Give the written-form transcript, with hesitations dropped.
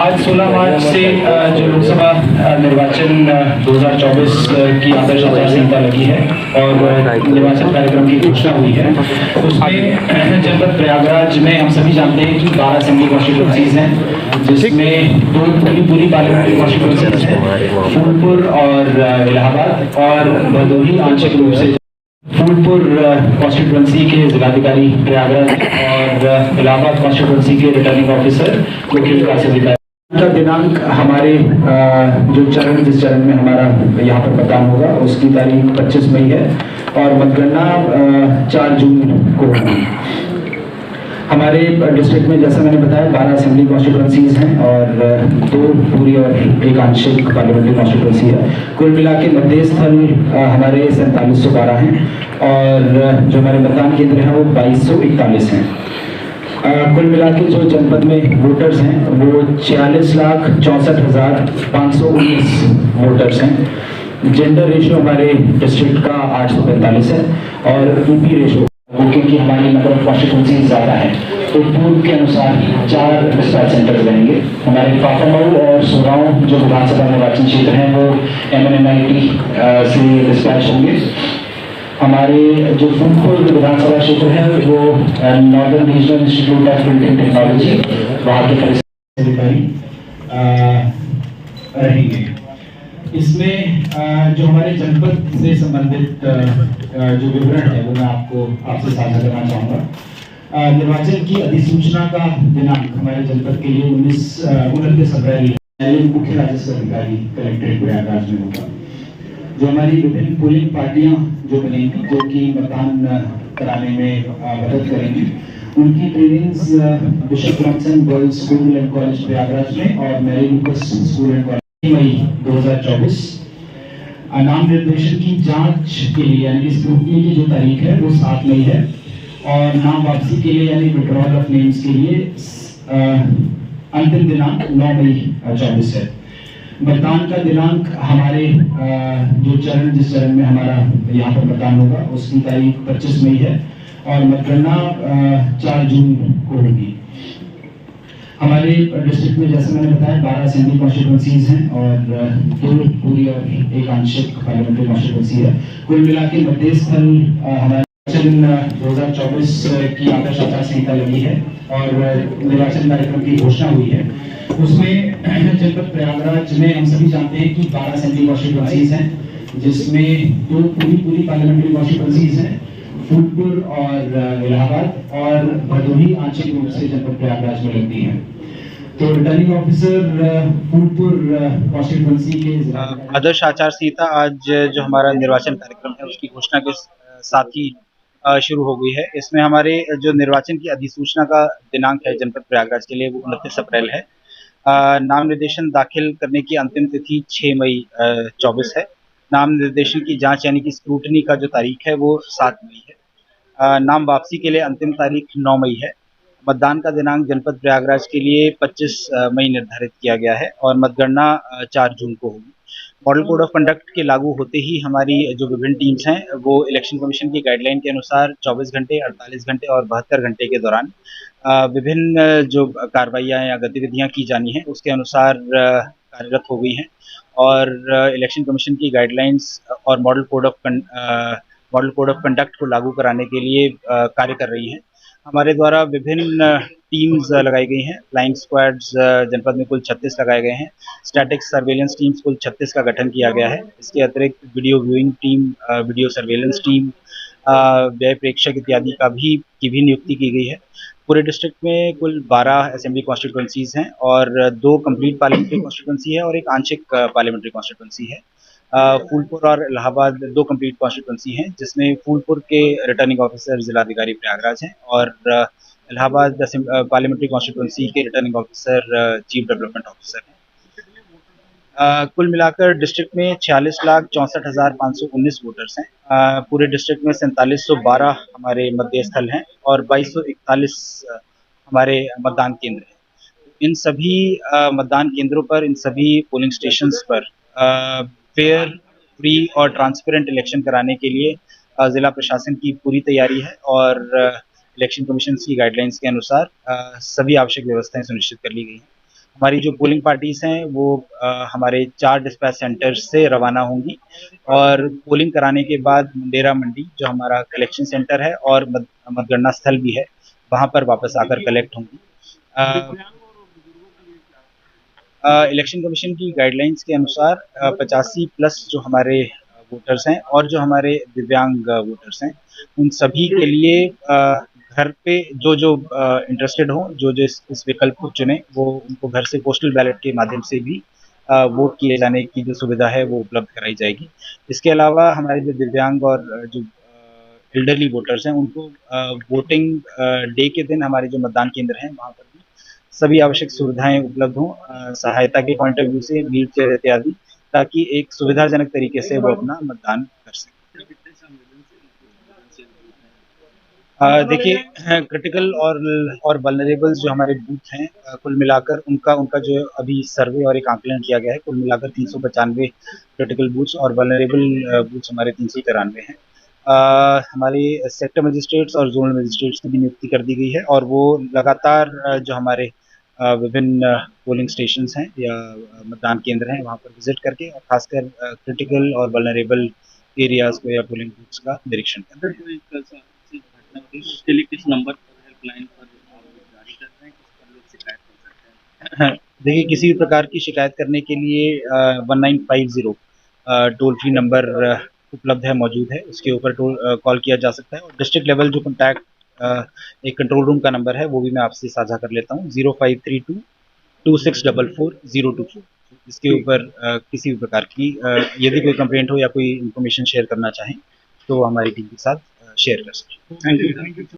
आज 16 मार्च से जो लोकसभा निर्वाचन 2024 की आदर्श आचार संहिता लगी है और निर्वाचन कार्यक्रम की घोषणा हुई है, उसमें जनपद प्रयागराज में हम सभी जानते हैं कि 12 असेंबली कॉन्स्टिट्यूंसीज हैं, जिसमें दो पूरी पार्लियामेंट्री कॉन्स्टिट्यूंसीज हैं, फूलपुर और इलाहाबाद, और भदोही आंशिक रूप से। फूलपुर कॉन्स्टिट्यूंसी के जिलाधिकारी प्रयागराज और इलाहाबाद कॉन्स्टिट्यूंसी के रिटर्निंग ऑफिसर मुख्य विकास अधिकारी का दिनांक हमारे जिस चरण में हमारा यहाँ पर मतदान होगा उसकी तारीख 25 मई है और मतगणना 4 जून को होगी। हमारे डिस्ट्रिक्ट में जैसा मैंने बताया 12 असेंबली कॉन्स्टिट्यूंसीज हैं और 2 पूरी और 1 आंशिक पार्लियामेंट्री कॉन्स्टिट्यूंसी है। कुल मिला के मतदेय स्थल हमारे 4712 हैं और जो हमारे मतदान केंद्र हैं वो 2241 हैं। कुल मिला के जो जनपद में वोटर्स हैं वो 46,64,519 वोटर्स हैं। जेंडर रेशियो हमारे डिस्ट्रिक्ट का 845 है और ईपी रेशियो, क्योंकि हमारी नंबर ऑफ कॉन्स्टिट्यूंसी ज़्यादा है तो पूर्व के अनुसार 4 डिस्पैच सेंटर बनेंगे। हमारे फाफामऊ और सोराव जो विधानसभा निर्वाचन क्षेत्र हैं वो MNNIT से डिस्पैच होंगे। हमारे जो फूलपुर विधानसभा क्षेत्र है वो northern regional institute of printing technology वहाँ के परिसर अधिकारी रहेंगे। इसमें जो हमारे जनपद से संबंधित जो विवरण है वो मैं आपसे साझा करना चाहूँगा। निर्वाचन की अधिसूचना का दिनांक हमारे जनपद के लिए 29 अप्रैल मुख्य राजस्व अधिकारी कलेक्ट्रेट प्रयागराज में होगा। जो हमारी विभिन्न पोलिंग पार्टियां जो बनेंगी जो कि मतदान कराने में मदद करेंगी, उनकी trainings bishop Bronson girls school and college Prayagraj में और Mary Lucas school and college मई 2024। नाम निर्देशन की जांच के लिए यानी स्क्रूटनी की जो तारीख है वो 7 मई है और नाम वापसी के लिए यानी विड्रॉल ऑफ नेम्स के लिए अंतिम दिनांक 9 मई 24 है। मतदान का दिनांक हमारे जिस चरण में हमारा यहाँ पर मतदान होगा उसकी तारीख 25 मई है और मतगणना 4 जून को होगी। हमारे डिस्ट्रिक्ट में जैसे मैंने बताया 12 असेंबली कॉन्स्टिट्यूंसीज हैं और 2 पूरी और 1 आंशिक पार्लियामेंट्री कॉन्स्टिट्यूंसी है। कुल मिला के मतदेय स्थल हमारे 2024 की आदर्श आचार संहिता लगी है और निर्वाचन कार्यक्रम की घोषणा हुई है, उसमें जनपद प्रयागराज में हम सभी जानते हैं कि 12 असेंबली कॉन्स्टिट्यूंसीज हैं, जिसमें 2 पूरी पार्लियामेंट्री कॉन्स्टिट्यूंसीज हैं, फूलपुर और इलाहाबाद, और भदोही आंशिक रूप से जनपद प्रयागराज में लगती हैं। तो रिटर्निंग ऑफिसर फूलपुर कॉन्स्टिट्यूंसी के आदर्श आचार संहिता आज जो हमारा निर्वाचन कार्यक्रम है उसकी घोषणा के साथ ही शुरू हो गई है। इसमें हमारे जो निर्वाचन की अधिसूचना का दिनांक है जनपद प्रयागराज के लिए वो 29 अप्रैल है। नाम निर्देशन दाखिल करने की अंतिम तिथि 6 मई 24 है। नाम निर्देशन की जांच यानी कि स्क्रूटनी का जो तारीख है वो 7 मई है। नाम वापसी के लिए अंतिम तारीख 9 मई है। मतदान का दिनांक जनपद प्रयागराज के लिए 25 मई निर्धारित किया गया है और मतगणना 4 जून को होगी। मॉडल कोड ऑफ कंडक्ट के लागू होते ही हमारी जो विभिन्न टीम्स हैं वो इलेक्शन कमीशन की गाइडलाइन के अनुसार 24 घंटे, 48 घंटे और 72 घंटे के दौरान विभिन्न जो कार्रवाइयाँ या गतिविधियाँ की जानी हैं उसके अनुसार कार्यरत हो गई हैं और इलेक्शन कमीशन की गाइडलाइंस और मॉडल कोड ऑफ कंडक्ट को लागू कराने के लिए कार्य कर रही हैं। हमारे द्वारा विभिन्न टीम्स लगाई गई हैं। फ्लाइंग स्क्वाड्स जनपद में कुल 36 लगाए गए हैं। स्टैटिक सर्वेलेंस टीम्स कुल 36 का गठन किया गया है। इसके अतिरिक्त video viewing team, video surveillance team, व्यय प्रेक्षक इत्यादि की भी नियुक्ति की गई है। पूरे डिस्ट्रिक्ट में कुल 12 असेंबली कॉन्स्टिट्यूंसीज हैं और 2 कंप्लीट पार्लियामेंट्री कॉन्स्टिट्यूंसी है और 1 आंशिक पार्लियामेंट्री कॉन्स्टिट्यूंसी है। फूलपुर और इलाहाबाद 2 कंप्लीट कॉन्स्टिट्यूंसी हैं, जिसमें फूलपुर के रिटर्निंग ऑफिसर जिलाधिकारी प्रयागराज हैं और इलाहाबाद पार्लियामेंट्री कॉन्स्टिट्यूंसी के returning officer chief development officer हैं। कुल मिलाकर डिस्ट्रिक्ट में 46,64,519 वोटर्स हैं। पूरे डिस्ट्रिक्ट में 4712 हमारे मतदेय स्थल हैं और 2241 हमारे मतदान केंद्र हैं। इन सभी मतदान केंद्रों पर, इन सभी पोलिंग स्टेशंस पर फेयर, फ्री और ट्रांसपेरेंट इलेक्शन कराने के लिए जिला प्रशासन की पूरी तैयारी है और इलेक्शन कमीशन की गाइडलाइंस के अनुसार सभी आवश्यक व्यवस्थाएं सुनिश्चित कर ली गई हैं। हमारी जो पोलिंग पार्टीज हैं वो हमारे 4 डिस्पैच सेंटर्स से रवाना होंगी और पोलिंग कराने के बाद मुंडेरा मंडी जो हमारा कलेक्शन सेंटर है और मतगणना स्थल भी है, वहाँ पर वापस आकर कलेक्ट होंगी। इलेक्शन कमीशन की गाइडलाइंस के अनुसार 85 प्लस जो हमारे वोटर्स हैं और जो हमारे दिव्यांग वोटर्स हैं, उन सभी के लिए घर पे जो इंटरेस्टेड हों, जो इस विकल्प को चुने, वो उनको घर से पोस्टल बैलेट के माध्यम से भी वोट किए जाने की जो सुविधा है वो उपलब्ध कराई जाएगी। इसके अलावा हमारे जो दिव्यांग और जो एल्डरली वोटर्स हैं, उनको वोटिंग डे के दिन हमारे जो मतदान केंद्र हैं वहाँ पर भी सभी आवश्यक सुविधाएं उपलब्ध हों, सहायता के पॉइंट ऑफ व्यू से व्हील चेयर इत्यादि, ताकि एक सुविधाजनक तरीके से वो अपना मतदान कर सकें। देखिए, क्रिटिकल और वल्नरेबल्स जो हमारे बूथ हैं, कुल मिलाकर उनका जो अभी सर्वे और एक आंकलन किया गया है, कुल मिलाकर 395 क्रिटिकल बूथ्स और वल्नरेबल बूथ्स हमारे 393 हैं। हमारे सेक्टर मजिस्ट्रेट्स और जोनल मजिस्ट्रेट्स की भी नियुक्ति कर दी गई है और वो लगातार जो हमारे विभिन्न पोलिंग स्टेशंस हैं या मतदान केंद्र हैं, वहाँ पर विजिट करके और खासकर क्रिटिकल और वल्नरेबल एरियाज को या पोलिंग बूथ्स का निरीक्षण करते हैं। उसके लिए किस नंबर पर हेल्पलाइन पर जारी कर रहे हैं, किस पर लोग शिकायत कर सकते हैं? देखिए, किसी भी प्रकार की शिकायत करने के लिए 1950 टोल फ्री नंबर उपलब्ध है, मौजूद है, उसके ऊपर कॉल किया जा सकता है और डिस्ट्रिक्ट लेवल जो कॉन्टैक्ट एक कंट्रोल रूम का नंबर है वो भी मैं आपसे साझा कर लेता हूँ, 0532 2644 024। इसके ऊपर किसी भी प्रकार की यदि कोई कंप्लेंट हो या कोई इन्फॉर्मेशन शेयर करना चाहें तो हमारी टीम के साथ शेयर कर सकते हैं। Thank you.